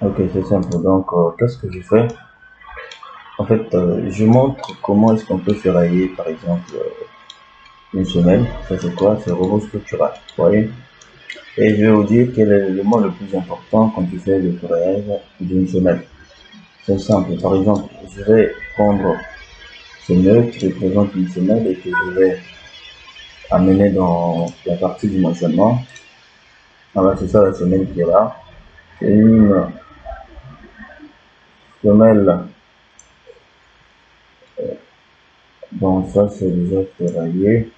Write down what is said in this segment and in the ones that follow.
Ok, c'est simple. Donc, qu'est-ce que je fais? En fait, je montre comment est-ce qu'on peut ferrailler, par exemple, une semelle. Ça, c'est quoi? C'est robot structural. Vous voyez? Et je vais vous dire quel est l'élément le plus important quand tu fais le ferraillage d'une semelle. C'est simple. Par exemple, je vais prendre ce nœud qui représente une semelle et que je vais amener dans la partie du dimensionnement. Alors, c'est ça la semelle qui est là. C'est une semelle. Bon, ça, c'est déjà ferraillé.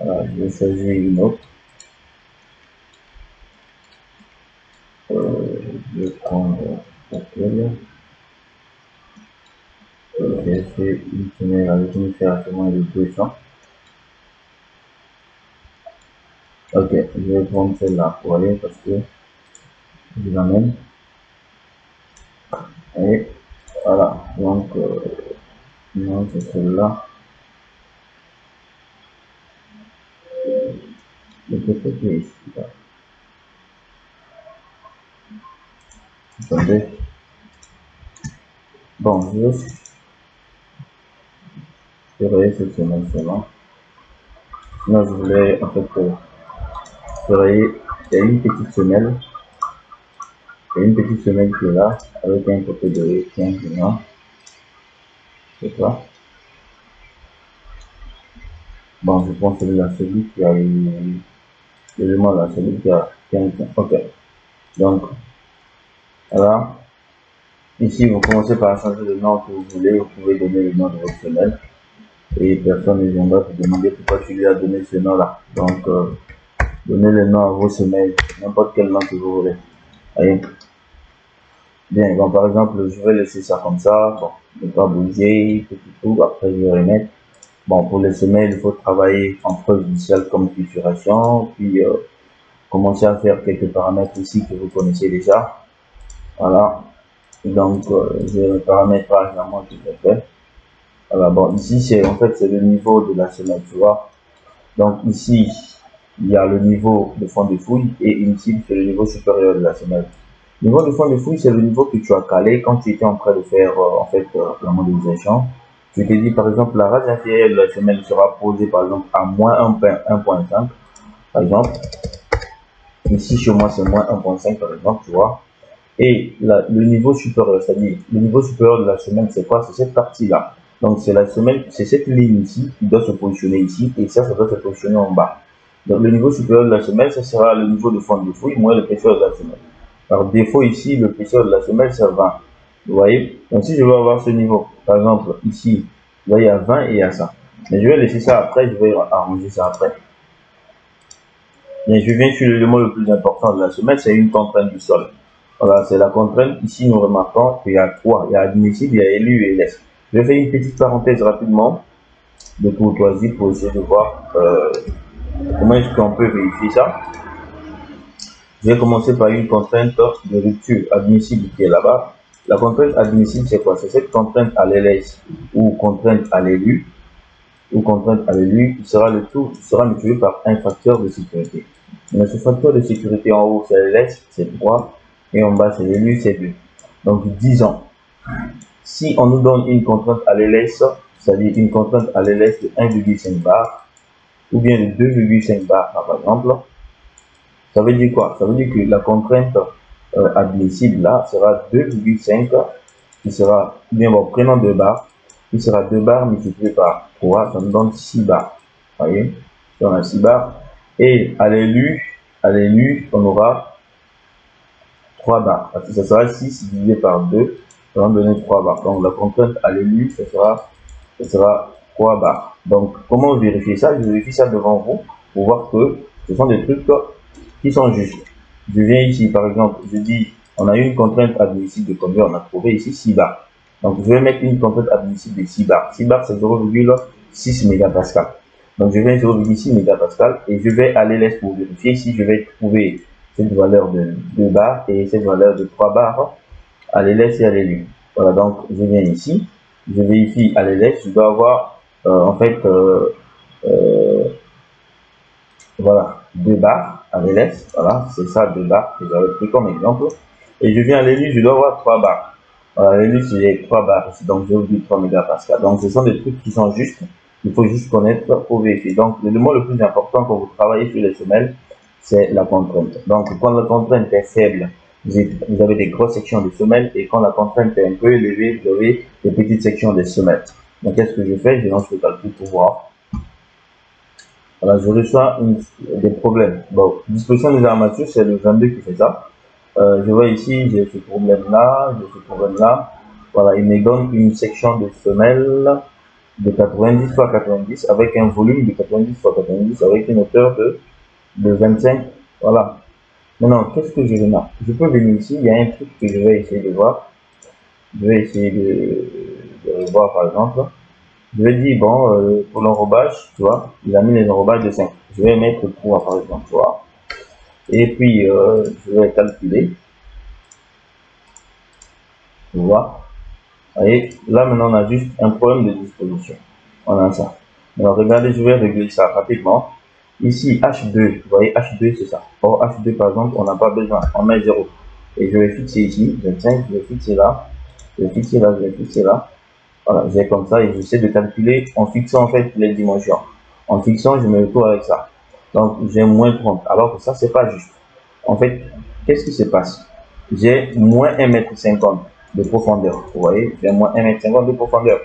Voilà, je vais choisir une autre. Je vais prendre laquelle. J'ai fait une semelle avec une ferraillement de 200. Ok, je vais prendre celle-là, vous voyez, parce que je l'amène. Et voilà, donc, non, c'est celle-là. De ce côté ici, là. Attendez. Bon, je vais ferrailler cette semelle seulement. Sinon, je voulais, en fait, ferrailler, il y a une petite semelle. Il y a une petite semelle qui est là, avec un côté de 15 millions. C'est ça. Bon, je prends celui-là, celui qui a l'élément là, celui qui a 15 millions. Ok. Donc, voilà. Ici, vous commencez par changer le nom que vous voulez. Vous pouvez donner le nom de votre semelle. Et personne ne viendra vous demander pourquoi tu lui as donné ce nom-là. Donc, donnez le nom à vos semelles, n'importe quel nom que vous voulez. Allez. Bien, bon, par exemple, je vais laisser ça comme ça. Bon, ne pas bouger, tout. Après, je vais remettre. Bon, pour les semelles, il faut travailler en preuve initiale comme fissuration, puis commencer à faire quelques paramètres ici que vous connaissez déjà. Voilà. Donc, j'ai le paramètre évidemment tout à fait. Voilà, bon, ici, c'est en fait, c'est le niveau de la semelle, tu vois. Donc, ici, il y a le niveau de fond de fouille et ici, c'est le niveau supérieur de la semelle. Le niveau de fond de fouille, c'est le niveau que tu as calé quand tu étais en train de faire, en fait, la modélisation. Je te dis, par exemple, la rase inférieure de la semelle sera posée, par exemple, à moins 1.5, par exemple. Ici, chez moi, c'est moins 1.5, par exemple, tu vois. Et le niveau supérieur, c'est-à-dire, le niveau supérieur de la semelle, c'est quoi? C'est cette partie-là. Donc, c'est la semelle, c'est cette ligne ici qui doit se positionner ici, et ça doit se positionner en bas. Donc, le niveau supérieur de la semelle, ça sera le niveau de fond de fouille moins l'épaisseur de la semelle. Par défaut, ici, l'épaisseur de la semelle, c'est 20. Vous voyez? Donc, si je veux avoir ce niveau, par exemple, ici, là, il y a 20 et il y a ça. Mais je vais laisser ça après, je vais arranger ça après. Bien, je viens sur l'élément le plus important de la semelle, c'est une contrainte du sol. Voilà, c'est la contrainte. Ici, nous remarquons qu'il y a trois. Il y a admissible, il y a élu et laisse. Je vais faire une petite parenthèse rapidement de courtoisie pour essayer de voir comment est-ce qu'on peut vérifier ça. Je vais commencer par une contrainte de rupture admissible qui est là-bas. La contrainte admissible, c'est quoi? C'est cette contrainte à l'LS ou contrainte à l'élu qui sera le tout, qui sera multiplié par un facteur de sécurité. Mais ce facteur de sécurité en haut, c'est l'LS, c'est 3, et en bas, c'est l'élu, c'est 2. Donc, disons, si on nous donne une contrainte à l'LS, c'est-à-dire une contrainte à l'LS de 1,5 bar, ou bien de 2,5 bar, par exemple, ça veut dire quoi? Ça veut dire que la contrainte admissible là sera 2,5, qui sera, bien bon, prenons 2 bars, qui sera 2 bars multiplié par 3, ça nous donne 6 bars. Vous voyez? On a 6 bars. Et à l'élu, on aura 3 bars. Parce que ça sera 6 divisé par 2, ça va donner 3 bars. Donc la contrainte à l'élu, ça sera 3 bars. Donc comment vérifier ça? Je vérifie ça devant vous pour voir que ce sont des trucs qui sont justes. Je viens ici, par exemple, je dis, on a une contrainte admissible de combien? On a trouvé ici 6 bars. Donc je vais mettre une contrainte admissible de 6 bars. 6 bars, c'est 0,6 mégapascal. Donc je vais 0,6 mégapascal et je vais aller laisser pour vérifier si je vais trouver cette valeur de 2 bars et cette valeur de 3 bars à l'élève et à l'élu. Voilà, donc je viens ici, je vérifie à l'élève, je dois avoir en fait voilà, 2 barres à l'élève, voilà, c'est ça 2 barres que j'avais pris comme exemple. et je viens à l'hélice, je dois avoir 3 barres. Voilà, l'hélice, j'ai 3 barres ici, donc j'ai oublié 3 mégapascales. Donc ce sont des trucs qui sont justes, il faut juste connaître pour vérifier. Donc le mot le plus important quand vous travaillez sur les semelles, c'est la contrainte. Donc quand la contrainte est faible, vous avez des grosses sections de semelles, et quand la contrainte est un peu élevée, vous avez des petites sections de semelles. Donc qu'est-ce que je fais? Je lance le calcul pour voir. Voilà, je reçois des problèmes. Bon, disposition des armatures, c'est le 22 qui fait ça. Je vois ici, j'ai ce problème-là, j'ai ce problème-là. Voilà, il me donne une section de semelle de 90 x 90 avec un volume de 90 x 90 avec une hauteur de 25. Voilà. Maintenant, qu'est-ce que je vais mettre? Je peux venir ici, il y a un truc que je vais essayer de voir. Je vais essayer de revoir par exemple. Je vais dire, bon, pour l'enrobage, tu vois, il a mis les enrobages de 5. Je vais mettre 3 par exemple, tu vois. Et puis, je vais calculer. Tu vois. Et là, maintenant, on a juste un problème de disposition. On a ça. Alors, regardez, je vais régler ça rapidement. Ici, H2, vous voyez, H2, c'est ça. Or, H2, par exemple, on n'a pas besoin. On met 0. Et je vais fixer ici, 25, je vais fixer là. Je vais fixer là, je vais fixer là. Voilà, j'ai comme ça et j'essaie de calculer en fixant en fait les dimensions. En fixant, je me retrouve avec ça. Donc, j'ai moins 30. Alors que ça, c'est pas juste. En fait, qu'est-ce qui se passe? J'ai moins 1,50 m de profondeur. Vous voyez, j'ai moins 1,50 m de profondeur.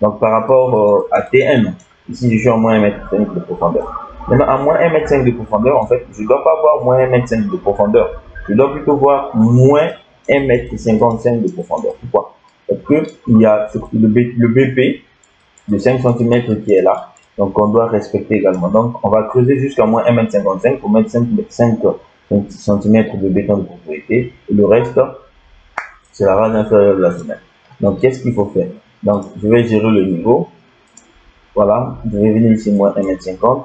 Donc, par rapport à T1, ici, je suis en moins 1,5 m de profondeur. Maintenant, à moins 1,5 m de profondeur, en fait, je ne dois pas voir moins 1,5 m de profondeur. Je dois plutôt voir moins 1,55 m de profondeur. Pourquoi? Parce qu'il y a le BP de 5 cm qui est là. Donc, on doit respecter également. Donc, on va creuser jusqu'à moins 1,55 m pour mettre 5 cm de béton de propriété. Et le reste, c'est la rade inférieure de la semelle. Donc, qu'est-ce qu'il faut faire? Donc, je vais gérer le niveau. Voilà, je vais venir ici, moins 1,50 m.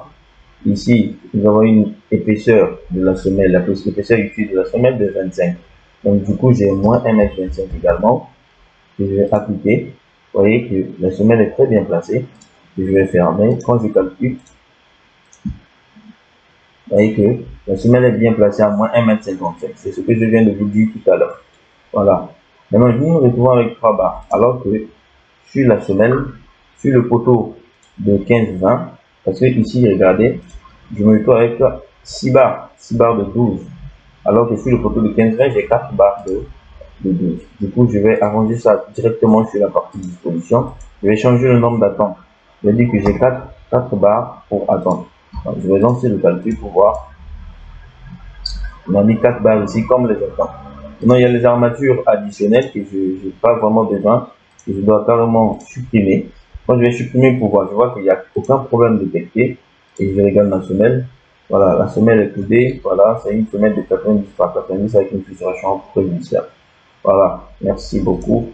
Ici, nous avons une épaisseur de la semelle, la épaisseur utile de la semelle de 25. Donc, du coup, j'ai moins 1,25 m également, que je vais appliquer. Vous voyez que la semelle est très bien placée. Que je vais fermer. Quand je calcule, vous voyez que la semelle est bien placée à moins 1,55 m. C'est ce que je viens de vous dire tout à l'heure. Voilà. Maintenant, nous nous retrouvons avec 3 barres. Alors que sur la semelle, sur le poteau de 15-20, parce que ici, regardez, je me retrouve avec 6 barres de 12. Alors que sur le poteau de 15-20, j'ai 4 barres de 12. Du coup, je vais arranger ça directement sur la partie disposition. Je vais changer le nombre d'attentes. Je vais dire que j'ai 4 barres pour attendre. Donc, je vais lancer le calcul pour voir. On a mis 4 barres ici comme les attentes. Maintenant, il y a les armatures additionnelles que je n'ai pas vraiment besoin, que je dois carrément supprimer. Quand je vais supprimer pour voir, je vois qu'il n'y a aucun problème détecté. Et je regarde ma semelle. Voilà, la semelle est coudée. Voilà, c'est une semelle de 90 par 90 avec une fissuration préjudiciable. Voilà, merci beaucoup.